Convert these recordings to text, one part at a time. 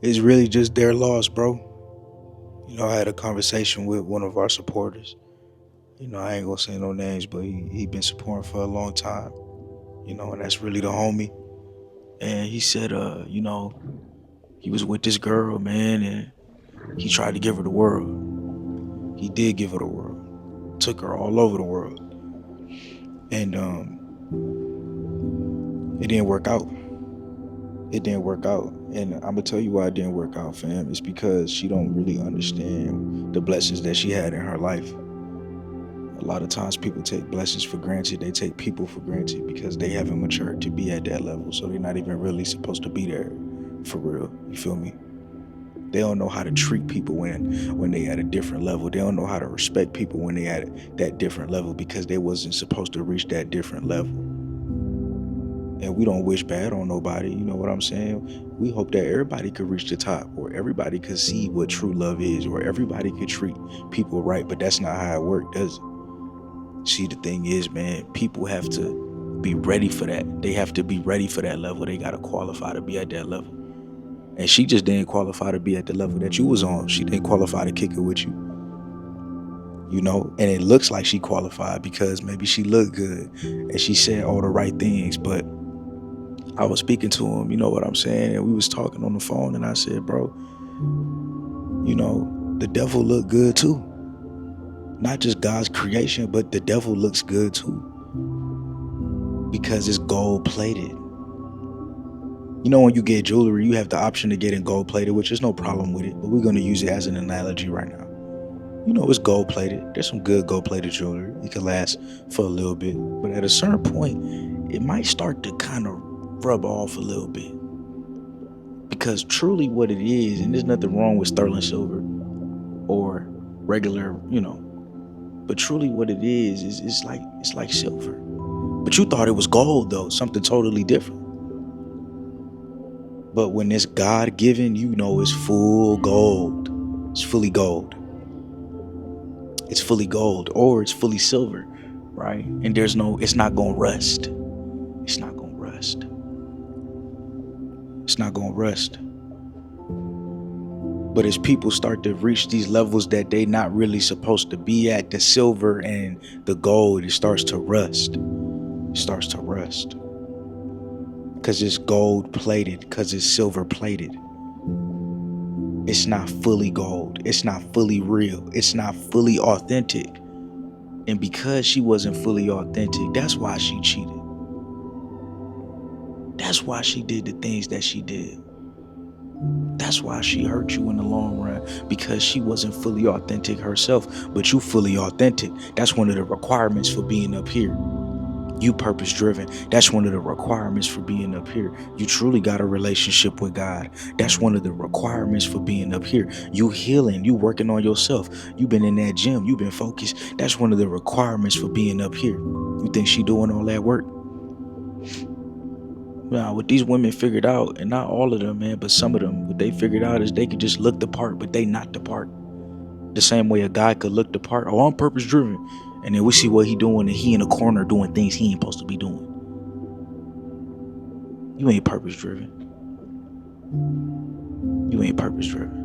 It's really just their loss, bro. I had a conversation with one of our supporters. I ain't gonna say no names, but he been supporting for a long time. And that's really the homie. And he said, he was with this girl, man, and he tried to give her the world. He did give her the world. Took her all over the world. And it didn't work out. It didn't work out. And I'm gonna tell you why it didn't work out, fam. It's because she don't really understand the blessings that she had in her life. A lot of times people take blessings for granted. They take people for granted because they haven't matured to be at that level. So they're not even really supposed to be there for real. You feel me? They don't know how to treat people when they at a different level. They don't know how to respect people when they at that different level because they wasn't supposed to reach that different level. And we don't wish bad on nobody, you know what I'm saying? We hope that everybody could reach the top, or everybody could see what true love is, or everybody could treat people right, but that's not how it works, does it? See, the thing is, man, people have to be ready for that. They have to be ready for that level. They got to qualify to be at that level. And she just didn't qualify to be at the level that you was on. She didn't qualify to kick it with you. And it looks like she qualified because maybe she looked good and she said all the right things, but I was speaking to him, you know what I'm saying? And we was talking on the phone and I said, bro, the devil looked good too. Not just God's creation, but the devil looks good too. Because it's gold plated. When you get jewelry, you have the option to get in gold plated, which is no problem with it. But we're going to use it as an analogy right now. It's gold plated. There's some good gold plated jewelry. It can last for a little bit. But at a certain point, it might start to kind of rub off a little bit. Because truly what it is, and there's nothing wrong with sterling silver or regular, but truly what it is it's like silver. But you thought it was gold though, something totally different. But when it's God given, it's full gold. It's fully gold. It's fully gold, or it's fully silver, right? And it's not gonna rust. It's not gonna rust. It's not gonna rust. But as people start to reach these levels that they not really supposed to be at, the silver and the gold, it starts to rust. It starts to rust. Because it's gold plated, because it's silver plated. It's not fully gold. It's not fully real. It's not fully authentic. And because she wasn't fully authentic, that's why she cheated. That's why she did the things that she did. That's why she hurt you in the long run, because she wasn't fully authentic herself, but you fully authentic. That's one of the requirements for being up here. You purpose driven. That's one of the requirements for being up here. You truly got a relationship with God. That's one of the requirements for being up here. You healing, you working on yourself. You been in that gym, you been focused. That's one of the requirements for being up here. You think she doing all that work? Now, what these women figured out, and not all of them, man, but some of them, what they figured out is they could just look the part, but they not the part. The same way a guy could look the part. Oh, I'm purpose driven. And then we see what he doing, and he in a corner doing things he ain't supposed to be doing. You ain't purpose driven. You ain't purpose driven.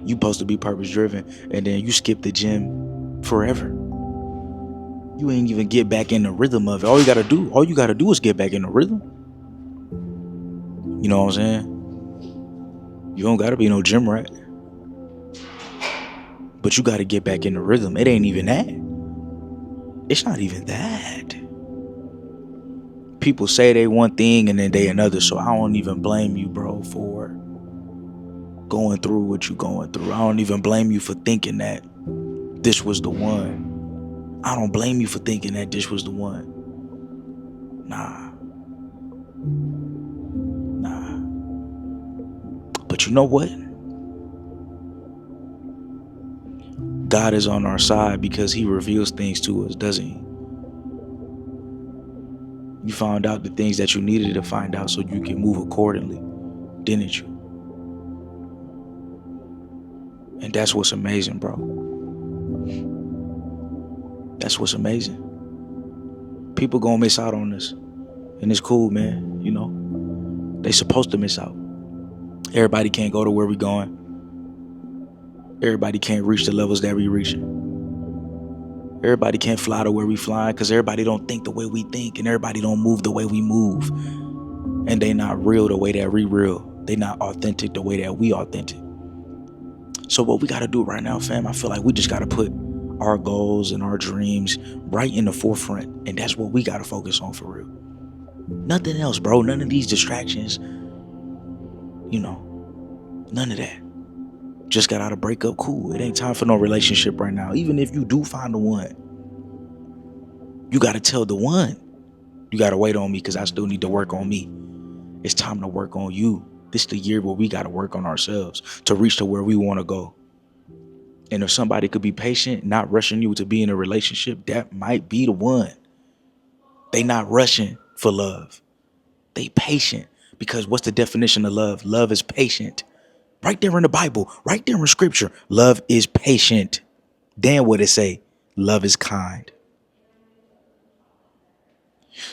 You supposed to be purpose driven, and then you skip the gym forever. You ain't even get back in the rhythm of it. All you gotta do is get back in the rhythm. You know what I'm saying? You don't gotta be no gym rat. But you gotta get back in the rhythm. It ain't even that. It's not even that. People say they one thing and then they another, so I don't even blame you, bro, for going through what you going through. I don't even blame you for thinking that this was the one. I don't blame you for thinking that this was the one. Nah. But you know what? God is on our side because he reveals things to us, doesn't he? You found out the things that you needed to find out so you can move accordingly, didn't you? And that's what's amazing, bro. That's what's amazing. People gonna miss out on this. And it's cool, man, They supposed to miss out. Everybody can't go to where we going. Everybody can't reach the levels that we reaching. Everybody can't fly to where we flying because everybody don't think the way we think, and everybody don't move the way we move. And they not real the way that we real. They not authentic the way that we authentic. So what we got to do right now, fam, I feel like we just got to put our goals and our dreams right in the forefront. And that's what we got to focus on for real. Nothing else, bro. None of these distractions. None of that. Just got out of breakup, cool. It ain't time for no relationship right now. Even if you do find the one, you got to tell the one, you got to wait on me because I still need to work on me. It's time to work on you. This is the year where we got to work on ourselves to reach to where we want to go. And if somebody could be patient, not rushing you to be in a relationship, that might be the one. They not rushing for love. They patient, because what's the definition of love? Love is patient. Right there in the Bible, right there in scripture, love is patient. Then what it say? Love is kind.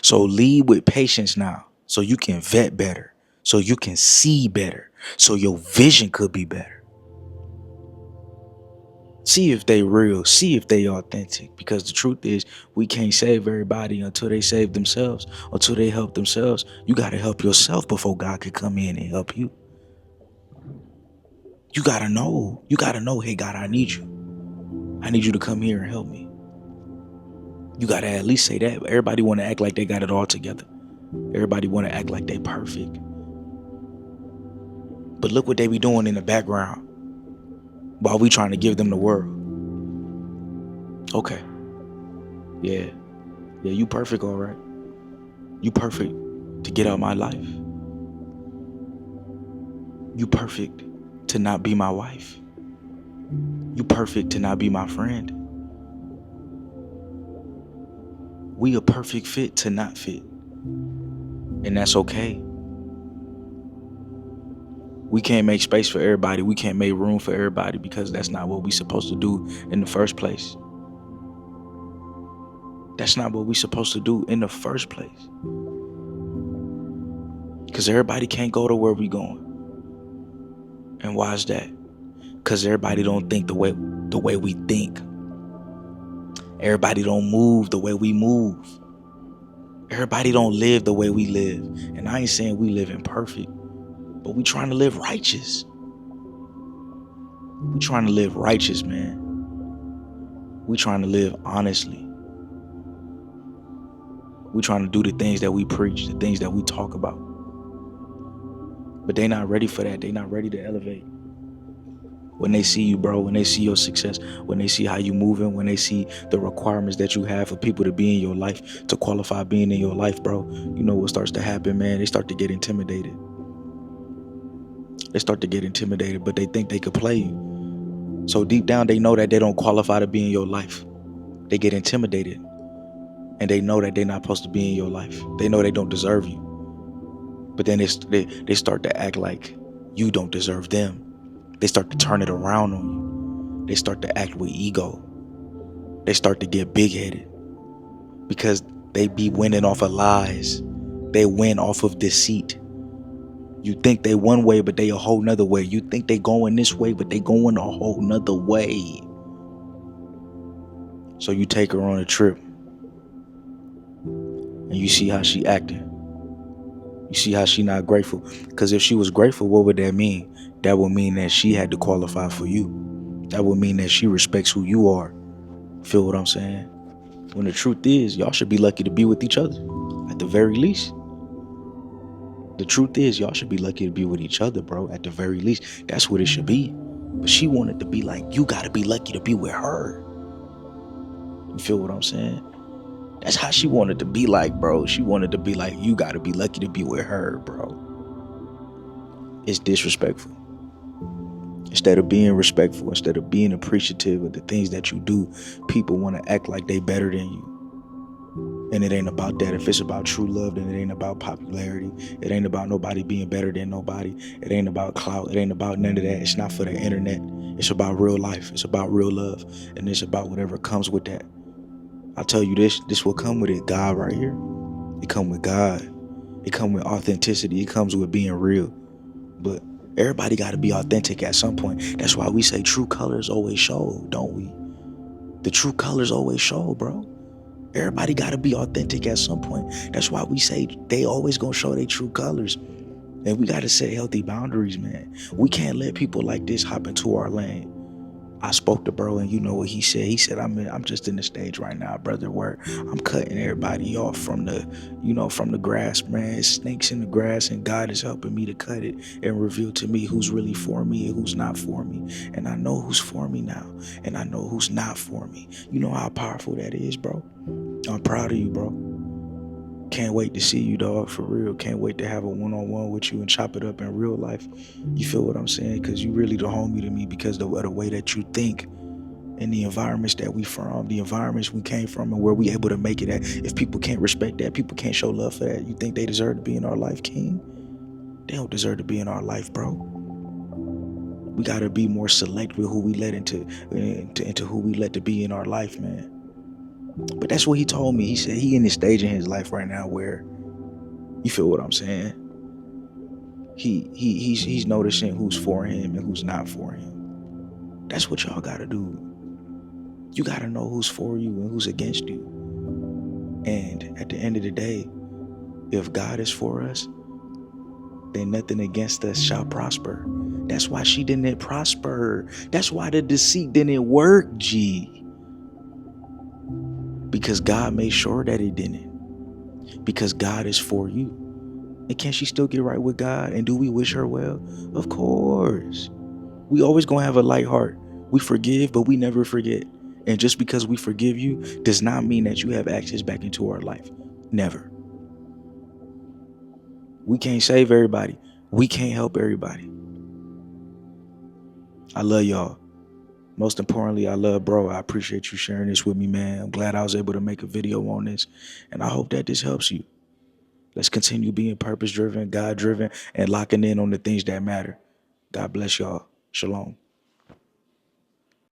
So lead with patience now, so you can vet better, so you can see better, so your vision could be better. See if they real, see if they authentic, because the truth is we can't save everybody until they save themselves, until they help themselves. You got to help yourself before God could come in and help you. You got to know, hey God, I need you. I need you to come here and help me. You got to at least say that. Everybody want to act like they got it all together. Everybody want to act like they perfect. But look what they be doing in the background while we trying to give them the world. Okay. Yeah, you perfect, all right. You perfect to get out my life. You perfect to not be my wife. You perfect to not be my friend. We a perfect fit to not fit. And that's okay. We can't make space for everybody. We can't make room for everybody, because that's not what we supposed to do in the first place. That's not what we supposed to do in the first place. Because everybody can't go to where we going. And why is that? Because everybody don't think the way we think. Everybody don't move the way we move. Everybody don't live the way we live. And I ain't saying we live imperfect, but we trying to live righteous. We trying to live righteous, man. We trying to live honestly. We trying to do the things that we preach, the things that we talk about. But they not ready for that. They not ready to elevate. When they see you, bro, when they see your success, when they see how you moving, when they see the requirements that you have for people to be in your life, to qualify being in your life, bro, you know what starts to happen, man? They start to get intimidated. They start to get intimidated, but they think they could play you. So deep down, they know that they don't qualify to be in your life. They get intimidated, and they know that they're not supposed to be in your life. They know they don't deserve you. But then they start to act like you don't deserve them. They start to turn it around on you. They start to act with ego. They start to get big-headed because they be winning off of lies. They win off of deceit. You think they one way, but they a whole nother way. You think they going this way, but they going a whole nother way. So you take her on a trip and you see how she acting. You see how she not grateful. Because if she was grateful, what would that mean? That would mean that she had to qualify for you. That would mean that she respects who you are. Feel what I'm saying? When the truth is, y'all should be lucky to be with each other. At the very least. The truth is, y'all should be lucky to be with each other, bro. At the very least. That's what it should be. But she wanted to be like, you gotta be lucky to be with her. You feel what I'm saying? That's how she wanted to be like, bro. She wanted to be like, you gotta be lucky to be with her, bro. It's disrespectful. Instead of being respectful, instead of being appreciative of the things that you do, people want to act like they better than you. And it ain't about that. If it's about true love, then it ain't about popularity. It ain't about nobody being better than nobody. It ain't about clout. It ain't about none of that. It's not for the internet. It's about real life. It's about real love. And it's about whatever comes with that. I'll tell you this will come with it. God right here. It come with God. It comes with authenticity. It comes with being real. But everybody got to be authentic at some point. That's why we say true colors always show, don't we? The true colors always show, bro. Everybody got to be authentic at some point. That's why we say they always gonna show their true colors. And we got to set healthy boundaries, man. We can't let people like this hop into our lane. I spoke to bro, and you know what he said? He said, I'm just in the stage right now, brother, where I'm cutting everybody off from the, from the grass, man. It's snakes in the grass, and God is helping me to cut it and reveal to me who's really for me and who's not for me. And I know who's for me now, and I know who's not for me. You know how powerful that is, bro? I'm proud of you, bro. Can't wait to see you, dog, for real. Can't wait to have a one-on-one with you and chop it up in real life. You feel what I'm saying? Because you really the homie to me because of the way that you think and the environments that we from, the environments we came from, and where we able to make it at. If people can't respect that, people can't show love for that, you think they deserve to be in our life, King? They don't deserve to be in our life, bro. We got to be more select with who we let into who we let to be in our life, man. But that's what he told me. He said he in this stage in his life right now where, you feel what I'm saying? He's noticing who's for him and who's not for him. That's what y'all gotta do. You gotta know who's for you and who's against you. And at the end of the day, if God is for us, then nothing against us shall prosper. That's why she didn't prosper. That's why the deceit didn't work, G. Because God made sure that it didn't. Because God is for you. And can she still get right with God? And do we wish her well? Of course. We always gonna have a light heart. We forgive, but we never forget. And just because we forgive you does not mean that you have access back into our life. Never. We can't save everybody. We can't help everybody. I love y'all. Most importantly, I love bro. I appreciate you sharing this with me, man. I'm glad I was able to make a video on this. And I hope that this helps you. Let's continue being purpose driven, God driven, and locking in on the things that matter. God bless y'all. Shalom.